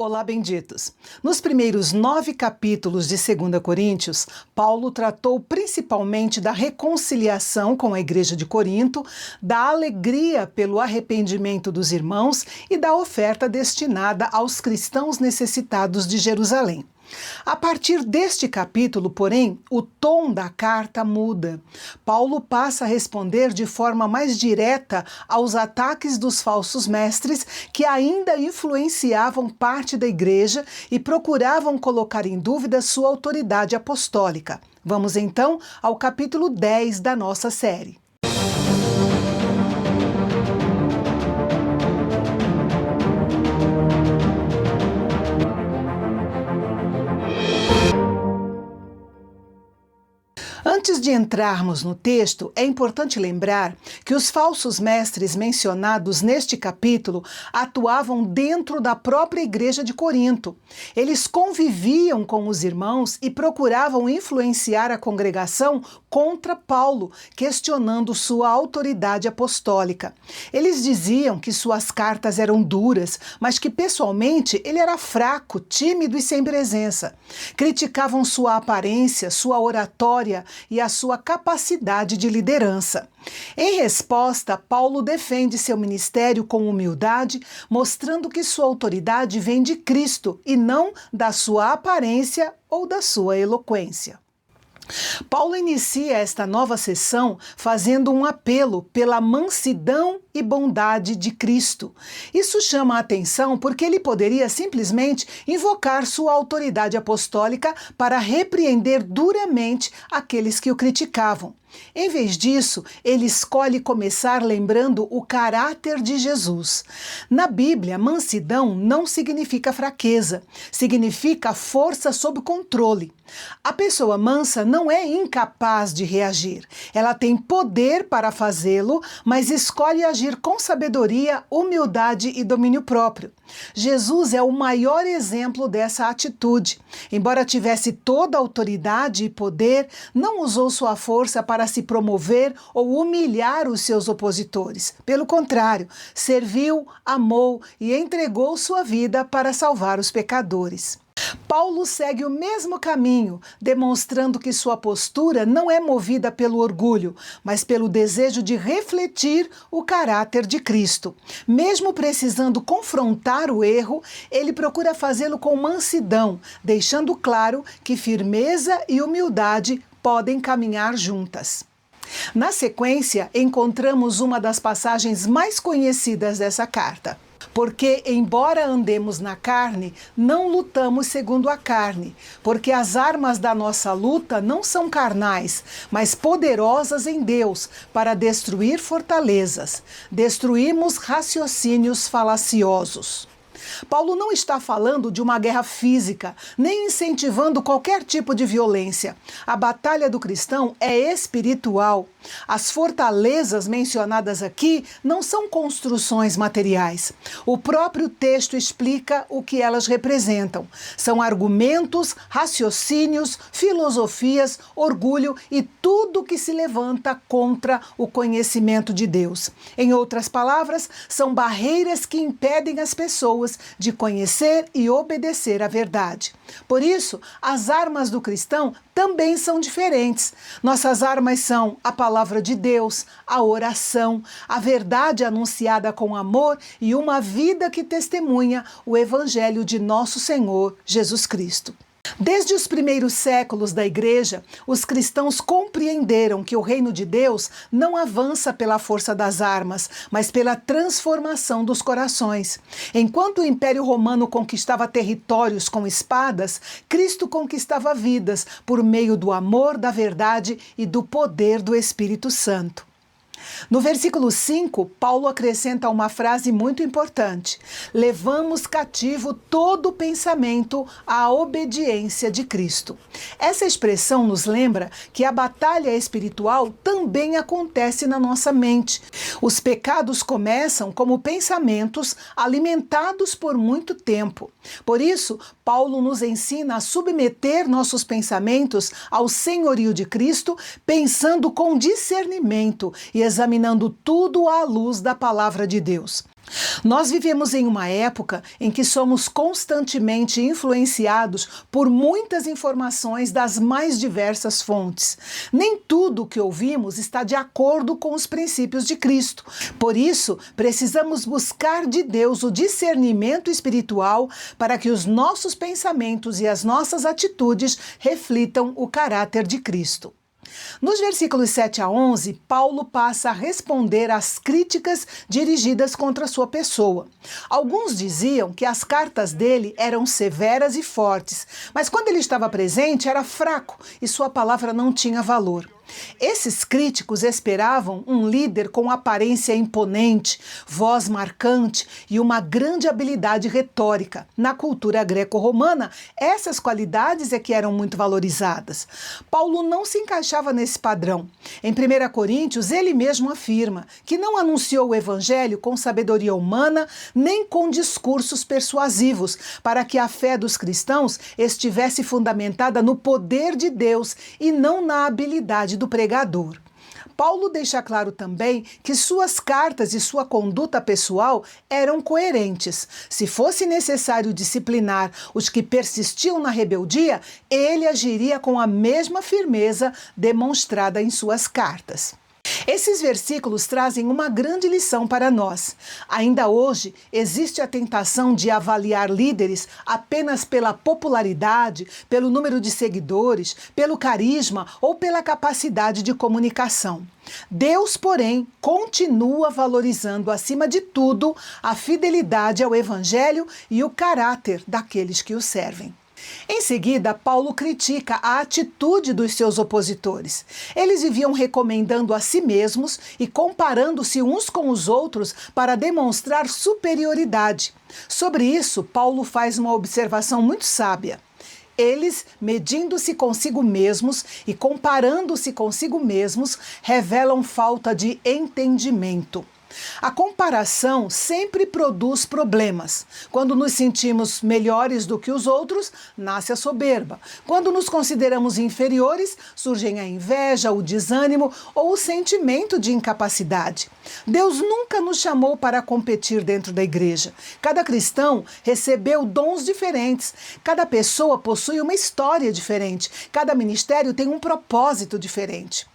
Olá, benditos! Nos primeiros 9 capítulos de 2 Coríntios, Paulo tratou principalmente da reconciliação com a igreja de Corinto, da alegria pelo arrependimento dos irmãos e da oferta destinada aos cristãos necessitados de Jerusalém. A partir deste capítulo, porém, o tom da carta muda. Paulo passa a responder de forma mais direta aos ataques dos falsos mestres que ainda influenciavam parte da igreja e procuravam colocar em dúvida sua autoridade apostólica. Vamos então ao capítulo 10 da nossa série. Antes de entrarmos no texto, é importante lembrar que os falsos mestres mencionados neste capítulo atuavam dentro da própria igreja de Corinto. Eles conviviam com os irmãos e procuravam influenciar a congregação contra Paulo, questionando sua autoridade apostólica. Eles diziam que suas cartas eram duras, mas que pessoalmente ele era fraco, tímido e sem presença. Criticavam sua aparência, sua oratória e a sua capacidade de liderança. Em resposta, Paulo defende seu ministério com humildade, mostrando que sua autoridade vem de Cristo e não da sua aparência ou da sua eloquência. Paulo inicia esta nova sessão fazendo um apelo pela mansidão e bondade de Cristo. Isso chama a atenção porque ele poderia simplesmente invocar sua autoridade apostólica para repreender duramente aqueles que o criticavam. Em vez disso, ele escolhe começar lembrando o caráter de Jesus. Na Bíblia, mansidão não significa fraqueza, significa força sob controle. A pessoa mansa não é incapaz de reagir. Ela tem poder para fazê-lo, mas escolhe agir com sabedoria, humildade e domínio próprio. Jesus é o maior exemplo dessa atitude. Embora tivesse toda a autoridade e poder, não usou sua força para se promover ou humilhar os seus opositores. Pelo contrário, serviu, amou e entregou sua vida para salvar os pecadores. Paulo segue o mesmo caminho, demonstrando que sua postura não é movida pelo orgulho, mas pelo desejo de refletir o caráter de Cristo. Mesmo precisando confrontar o erro, ele procura fazê-lo com mansidão, deixando claro que firmeza e humildade podem caminhar juntas. Na sequência, encontramos uma das passagens mais conhecidas dessa carta. Porque, embora andemos na carne, não lutamos segundo a carne, porque as armas da nossa luta não são carnais, mas poderosas em Deus para destruir fortalezas. Destruímos raciocínios falaciosos. Paulo não está falando de uma guerra física, nem incentivando qualquer tipo de violência. A batalha do cristão é espiritual. As fortalezas mencionadas aqui não são construções materiais. O próprio texto explica o que elas representam. São argumentos, raciocínios, filosofias, orgulho e tudo que se levanta contra o conhecimento de Deus. Em outras palavras, são barreiras que impedem as pessoas de conhecer e obedecer à verdade. Por isso, as armas do cristão também são diferentes. Nossas armas são a palavra de Deus, a oração, a verdade anunciada com amor e uma vida que testemunha o evangelho de nosso Senhor Jesus Cristo. Desde os primeiros séculos da igreja, os cristãos compreenderam que o reino de Deus não avança pela força das armas, mas pela transformação dos corações. Enquanto o Império Romano conquistava territórios com espadas, Cristo conquistava vidas por meio do amor, da verdade e do poder do Espírito Santo. No versículo 5, Paulo acrescenta uma frase muito importante: levamos cativo todo pensamento à obediência de Cristo. Essa expressão nos lembra que a batalha espiritual também acontece na nossa mente. Os pecados começam como pensamentos alimentados por muito tempo. Por isso, Paulo nos ensina a submeter nossos pensamentos ao senhorio de Cristo, pensando com discernimento e examinando tudo à luz da palavra de Deus. Nós vivemos em uma época em que somos constantemente influenciados por muitas informações das mais diversas fontes. Nem tudo o que ouvimos está de acordo com os princípios de Cristo. Por isso, precisamos buscar de Deus o discernimento espiritual para que os nossos pensamentos e as nossas atitudes reflitam o caráter de Cristo. Nos versículos 7 a 11, Paulo passa a responder às críticas dirigidas contra sua pessoa. Alguns diziam que as cartas dele eram severas e fortes, mas quando ele estava presente era fraco e sua palavra não tinha valor. Esses críticos esperavam um líder com aparência imponente, voz marcante e uma grande habilidade retórica. Na cultura greco-romana, essas qualidades é que eram muito valorizadas. Paulo não se encaixava nesse padrão. Em 1 Coríntios, ele mesmo afirma que não anunciou o evangelho com sabedoria humana nem com discursos persuasivos, para que a fé dos cristãos estivesse fundamentada no poder de Deus e não na habilidade do pregador. Paulo deixa claro também que suas cartas e sua conduta pessoal eram coerentes. Se fosse necessário disciplinar os que persistiam na rebeldia, ele agiria com a mesma firmeza demonstrada em suas cartas. Esses versículos trazem uma grande lição para nós. Ainda hoje, existe a tentação de avaliar líderes apenas pela popularidade, pelo número de seguidores, pelo carisma ou pela capacidade de comunicação. Deus, porém, continua valorizando, acima de tudo, a fidelidade ao Evangelho e o caráter daqueles que o servem. Em seguida, Paulo critica a atitude dos seus opositores. Eles viviam recomendando a si mesmos e comparando-se uns com os outros para demonstrar superioridade. Sobre isso, Paulo faz uma observação muito sábia. Eles, medindo-se consigo mesmos e comparando-se consigo mesmos, revelam falta de entendimento. A comparação sempre produz problemas. Quando nos sentimos melhores do que os outros, nasce a soberba. Quando nos consideramos inferiores, surgem a inveja, o desânimo ou o sentimento de incapacidade. Deus nunca nos chamou para competir dentro da igreja. Cada cristão recebeu dons diferentes. Cada pessoa possui uma história diferente. Cada ministério tem um propósito diferente.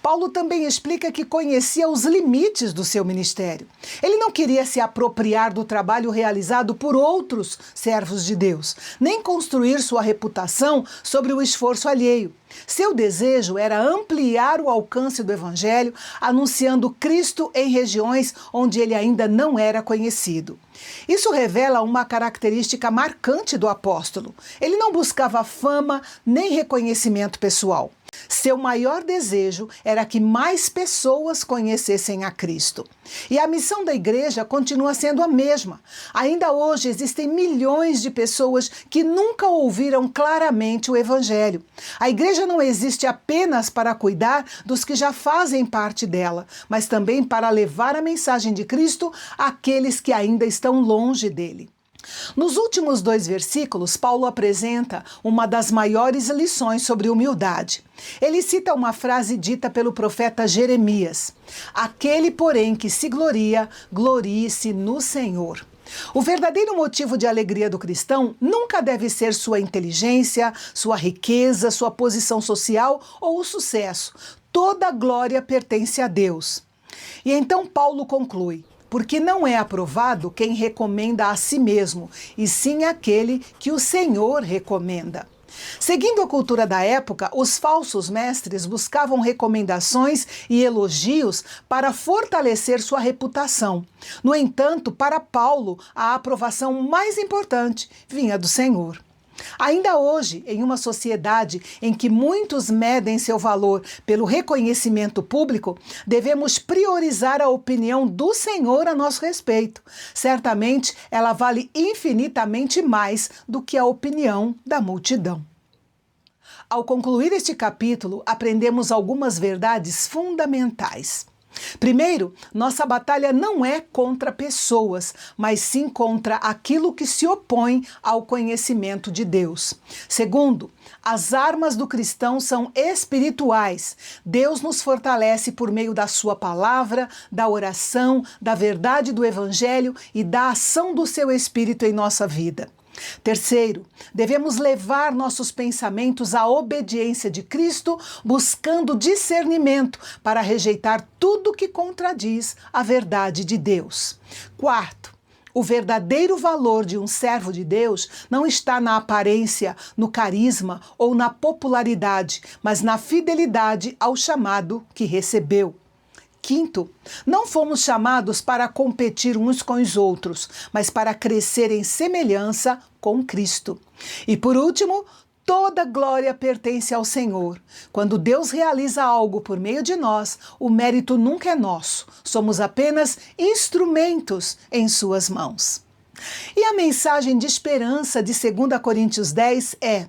Paulo também explica que conhecia os limites do seu ministério. Ele não queria se apropriar do trabalho realizado por outros servos de Deus, nem construir sua reputação sobre o esforço alheio. Seu desejo era ampliar o alcance do Evangelho, anunciando Cristo em regiões onde ele ainda não era conhecido. Isso revela uma característica marcante do apóstolo. Ele não buscava fama nem reconhecimento pessoal. Seu maior desejo era que mais pessoas conhecessem a Cristo. E a missão da igreja continua sendo a mesma. Ainda hoje existem milhões de pessoas que nunca ouviram claramente o Evangelho. A igreja não existe apenas para cuidar dos que já fazem parte dela, mas também para levar a mensagem de Cristo àqueles que ainda estão longe dele. Nos últimos 2 versículos, Paulo apresenta uma das maiores lições sobre humildade. Ele cita uma frase dita pelo profeta Jeremias: "Aquele, porém, que se gloria, glorie-se no Senhor." O verdadeiro motivo de alegria do cristão nunca deve ser sua inteligência, sua riqueza, sua posição social ou o sucesso. Toda glória pertence a Deus. E então Paulo conclui: porque não é aprovado quem recomenda a si mesmo, e sim aquele que o Senhor recomenda. Seguindo a cultura da época, os falsos mestres buscavam recomendações e elogios para fortalecer sua reputação. No entanto, para Paulo, a aprovação mais importante vinha do Senhor. Ainda hoje, em uma sociedade em que muitos medem seu valor pelo reconhecimento público, devemos priorizar a opinião do Senhor a nosso respeito. Certamente, ela vale infinitamente mais do que a opinião da multidão. Ao concluir este capítulo, aprendemos algumas verdades fundamentais. Primeiro, nossa batalha não é contra pessoas, mas sim contra aquilo que se opõe ao conhecimento de Deus. Segundo, as armas do cristão são espirituais. Deus nos fortalece por meio da sua palavra, da oração, da verdade do evangelho e da ação do seu Espírito em nossa vida. Terceiro, devemos levar nossos pensamentos à obediência de Cristo, buscando discernimento para rejeitar tudo que contradiz a verdade de Deus. Quarto, o verdadeiro valor de um servo de Deus não está na aparência, no carisma ou na popularidade, mas na fidelidade ao chamado que recebeu. Quinto, não fomos chamados para competir uns com os outros, mas para crescer em semelhança com Cristo. E por último, toda glória pertence ao Senhor. Quando Deus realiza algo por meio de nós, o mérito nunca é nosso. Somos apenas instrumentos em suas mãos. E a mensagem de esperança de 2 Coríntios 10 é: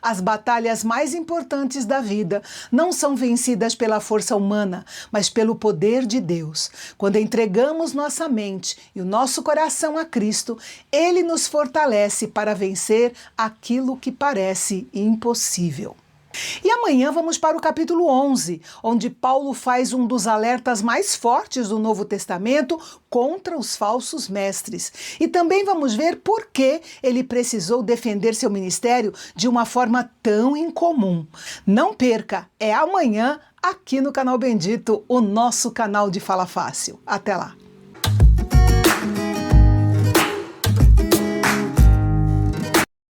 as batalhas mais importantes da vida não são vencidas pela força humana, mas pelo poder de Deus. Quando entregamos nossa mente e o nosso coração a Cristo, Ele nos fortalece para vencer aquilo que parece impossível. E amanhã vamos para o capítulo 11, onde Paulo faz um dos alertas mais fortes do Novo Testamento contra os falsos mestres. E também vamos ver por que ele precisou defender seu ministério de uma forma tão incomum. Não perca, é amanhã aqui no Canal Bendito, o nosso canal de Fala Fácil. Até lá!